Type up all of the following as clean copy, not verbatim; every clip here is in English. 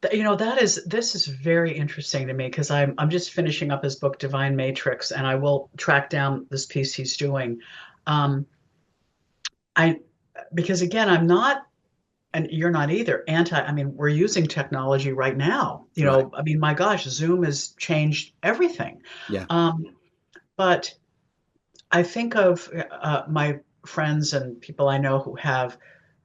This is very interesting to me because I'm just finishing up his book Divine Matrix, and I will track down this piece he's doing. Um, I because again, I'm not, and you're not either, anti. I mean, we're using technology right now. Right. I mean, my gosh, Zoom has changed everything. Yeah. Um, but I think of my friends and people I know who have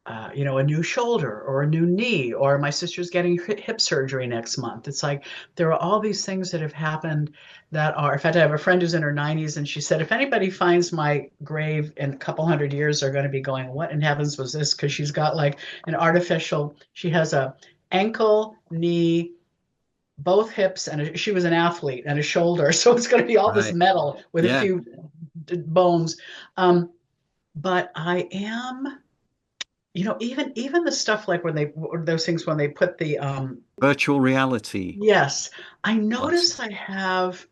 a new shoulder or a new knee, or my sister's getting hip surgery next month. It's like there are all these things that have happened that are, in fact, I have a friend who's in her 90s, and she said, if anybody finds my grave in a couple hundred years, they're going to be going, what in heavens was this? Because she's got like she has a ankle, knee, both hips, and she was an athlete, and a shoulder. So it's going to be all this Right. metal with a Yeah. few bones. Um, but I am even the stuff like when they those things when they put the Virtual reality yes, I notice glasses. I have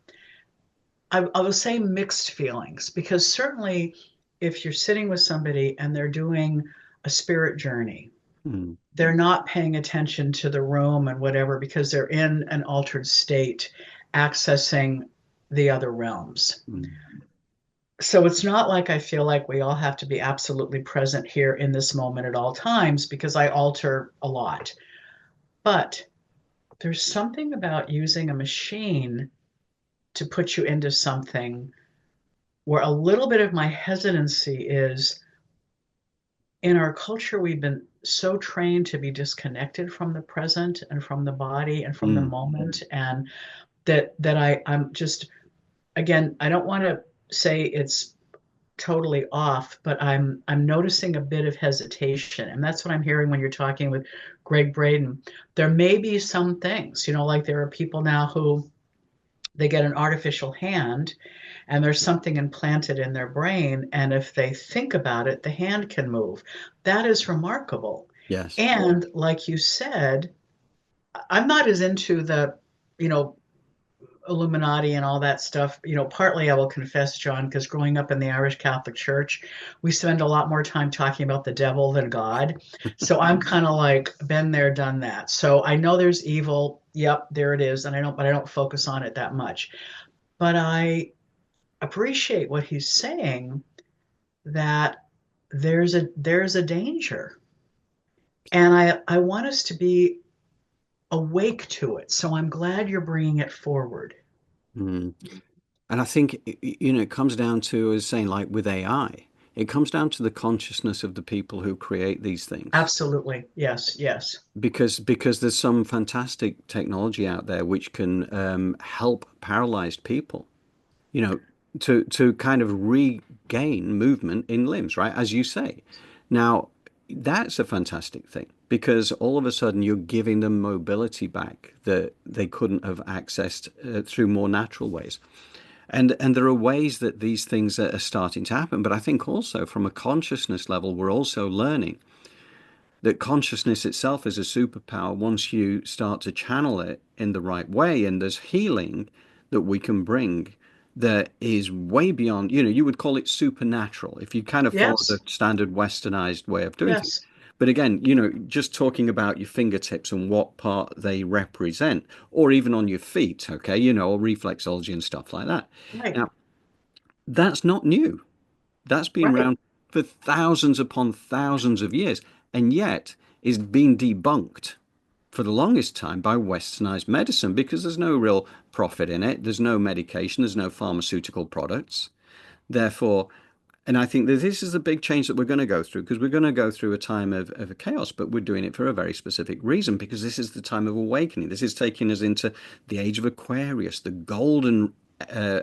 I will say mixed feelings, because certainly if you're sitting with somebody and they're doing a spirit journey, Mm, they're not paying attention to the room and whatever because they're in an altered state accessing the other realms. mm. So it's not like I feel like we all have to be absolutely present here in this moment at all times, because I alter a lot. But there's something about using a machine to put you into something where a little bit of my hesitancy is, in our culture, we've been so trained to be disconnected from the present and from the body and from the Mm. moment. And I'm just, again, I don't want to say it's totally off, but I'm noticing a bit of hesitation. And that's what I'm hearing when you're talking with Greg Braden. There may be some things, like there are people now who they get an artificial hand, and there's something implanted in their brain, and if they think about it, the hand can move. That is remarkable. Yes. And like you said, I'm not as into the you know Illuminati and all that stuff. Partly I will confess, John, because growing up in the Irish Catholic Church, we spend a lot more time talking about the devil than God. So I'm kind of like been there, done that. So I know there's evil. Yep, there it is, and I don't focus on it that much. But I appreciate what he's saying, that there's a danger, and I want us to be awake to it. So I'm glad you're bringing it forward. Mm. And I think, it comes down to, as saying, like with AI, it comes down to the consciousness of the people who create these things. Absolutely. Yes, yes. Because there's some fantastic technology out there which can help paralyzed people, you know, to kind of regain movement in limbs, right? As you say. Now, that's a fantastic thing because all of a sudden you're giving them mobility back that they couldn't have accessed through more natural ways. And there are ways that these things are starting to happen. But I think also from a consciousness level, we're also learning that consciousness itself is a superpower once you start to channel it in the right way. And there's healing that we can bring that is way beyond, you would call it supernatural if you kind of follow the Yes, standard westernized way of doing things. yes. But again, just talking about your fingertips and what part they represent, or even on your feet, okay, or reflexology and stuff like that. Right, Now, that's not new. That's been right. around for thousands upon thousands of years, and yet is being debunked for the longest time by westernized medicine because there's no real profit in it. There's no medication, there's no pharmaceutical products. Therefore, and I think that this is the big change that we're going to go through because we're going to go through a time of chaos, but we're doing it for a very specific reason because this is the time of awakening. This is taking us into the age of Aquarius, the golden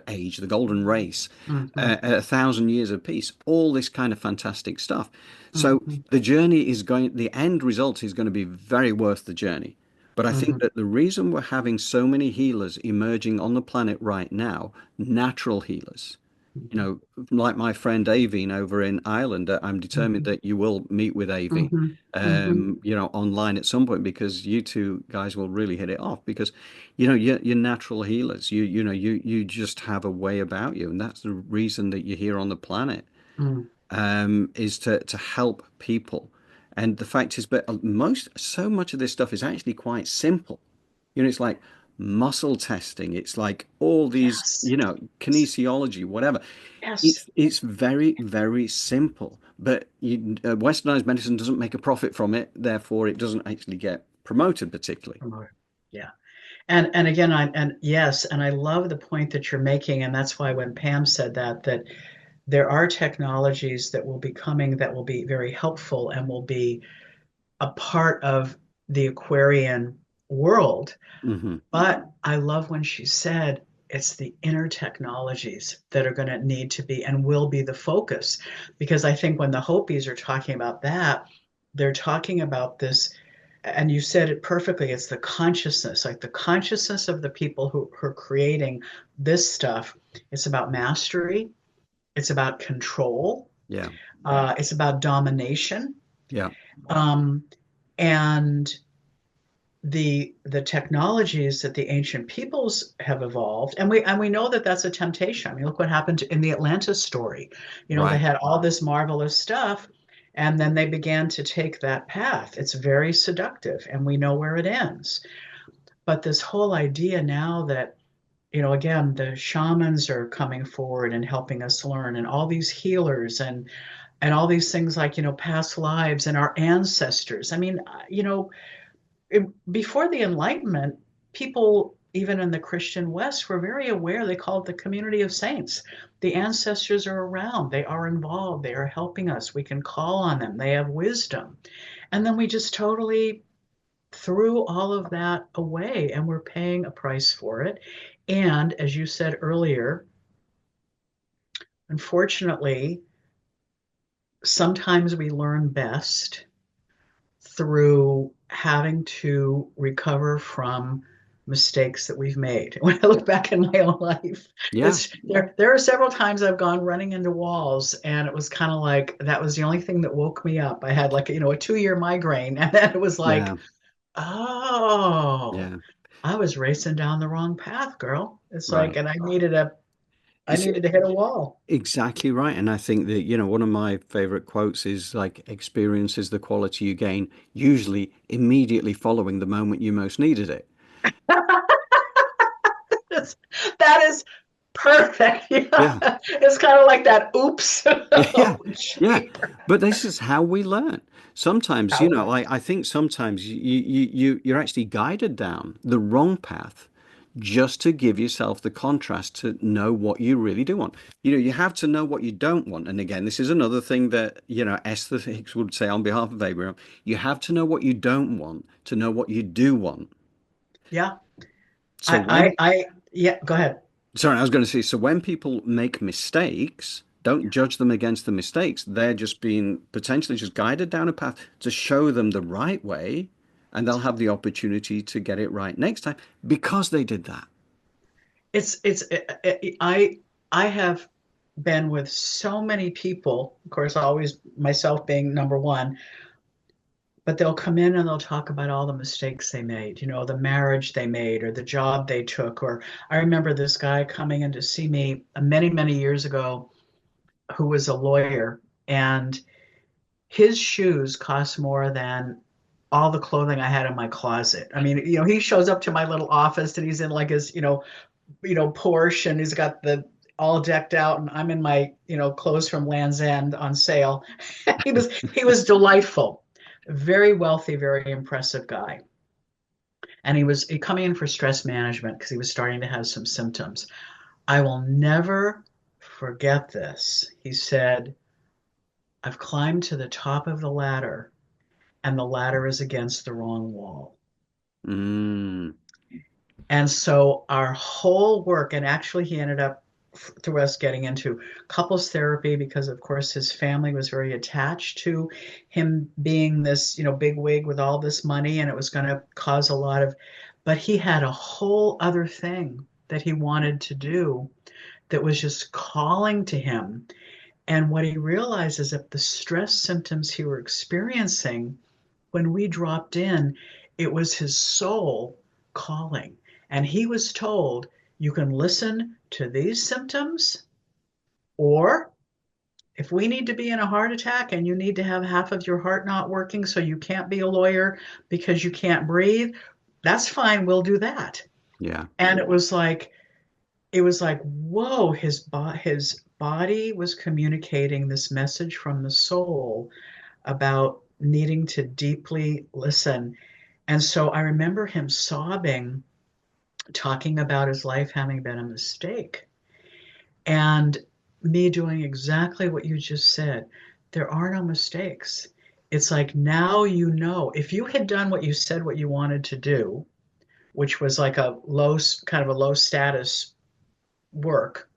age, the golden race, Hmm. 1,000 years of peace, all this kind of fantastic stuff. So Hmm. the journey is going, the end result is going to be very worth the journey. But I think Hmm. that the reason we're having so many healers emerging on the planet right now, natural healers, like my friend Aveen over in Ireland, I'm determined Hmm. that you will meet with Aveen, Hmm. Hmm. online at some point because you two guys will really hit it off because, you're natural healers. You just have a way about you, and that's the reason that you're here on the planet, Hmm. is to help people. And the fact is, but so much of this stuff is actually quite simple. It's like muscle testing. It's like all these, Yes. kinesiology, whatever. Yes. It's very, very simple. But westernized medicine doesn't make a profit from it, therefore it doesn't actually get promoted particularly. Promoted. Yeah. And again, and yes, and I love the point that you're making, and that's why when Pam said that there are technologies that will be coming that will be very helpful and will be a part of the Aquarian world. Hmm. But I love when she said it's the inner technologies that are going to need to be and will be the focus. Because I think when the Hopis are talking about that, they're talking about this, and you said it perfectly, it's the consciousness, like the consciousness of the people who are creating this stuff. It's about mastery, it's about control, Yeah. it's about domination. Yeah. Um, and the technologies that the ancient peoples have evolved, and we know that that's a temptation. I mean, look what happened in the Atlantis story. They Right. had all this marvelous stuff, and then they began to take that path. It's very seductive, and we know where it ends. But this whole idea now that, again, the shamans are coming forward and helping us learn, and all these healers and all these things like, past lives and our ancestors. I mean, before the Enlightenment, people, even in the Christian West, were very aware. They called it the community of saints. The ancestors are around, they are involved, they are helping us. We can call on them, they have wisdom. And then we just totally threw all of that away, and we're paying a price for it. And as you said earlier, unfortunately, sometimes we learn best through having to recover from mistakes that we've made. When I look back in my own life, Yeah. there are several times I've gone running into walls, and it was kind of like that was the only thing that woke me up. I had like a 2-year migraine, and then it was like, Yeah. oh, Yeah. I was racing down the wrong path, girl. It's like, Right. and I It's needed to hit a wall. exactly right. And I think that, one of my favorite quotes is like, experience is the quality you gain, usually immediately following the moment you most needed it. That is perfect. Yeah. Yeah. It's kind of like that. Oops. Yeah. Oh, Yeah. gee. But this is how we learn. Sometimes, How like I think sometimes you're actually guided down the wrong path just to give yourself the contrast to know what you really do want. You have to know what you don't want. And again, this is another thing that, Esther Hicks would say on behalf of Abraham. You have to know what you don't want to know what you do want. Yeah. So Yeah, go ahead. sorry, I was going to say, so when people make mistakes, don't judge them against the mistakes. They're just being potentially just guided down a path to show them the right way, and they'll have the opportunity to get it right next time because they did that. I have been with so many people, of course, always myself being number one, but they'll come in and they'll talk about all the mistakes they made, the marriage they made or the job they took. Or I remember this guy coming in to see me many, many years ago who was a lawyer, and his shoes cost more than all the clothing I had in my closet. I mean, he shows up to my little office and he's in like his, Porsche, and he's got the all decked out, and I'm in my, clothes from Land's End on sale. He was delightful, very wealthy, very impressive guy. And he coming in for stress management because he was starting to have some symptoms. I will never forget this. He said, I've climbed to the top of the ladder, and the ladder is against the wrong wall. Mm, And so our whole work, and actually he ended up through us getting into couples therapy because of course his family was very attached to him being this, big wig with all this money, and it was going to cause a lot of, but he had a whole other thing that he wanted to do that was just calling to him. And what he realized is that the stress symptoms he were experiencing, when we dropped in, it was his soul calling. And he was told, you can listen to these symptoms, or If we need to be in a heart attack and you need to have half of your heart not working so you can't be a lawyer because you can't breathe, that's fine. We'll do that. Yeah. And it was like, whoa, his body was communicating this message from the soul about needing to deeply listen. And so I remember him sobbing, talking about his life having been a mistake. And me doing exactly what you just said. There are no mistakes. It's like now you know. If you had done what you said what you wanted to do, which was like a low, kind of a low status work,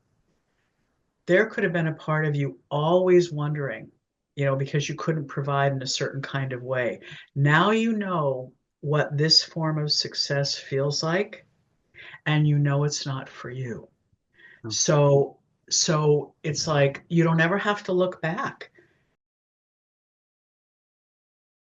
there could have been a part of you always wondering, because you couldn't provide in a certain kind of way. Now you know what this form of success feels like, and you know it's not for you. Oh, So it's like you don't ever have to look back.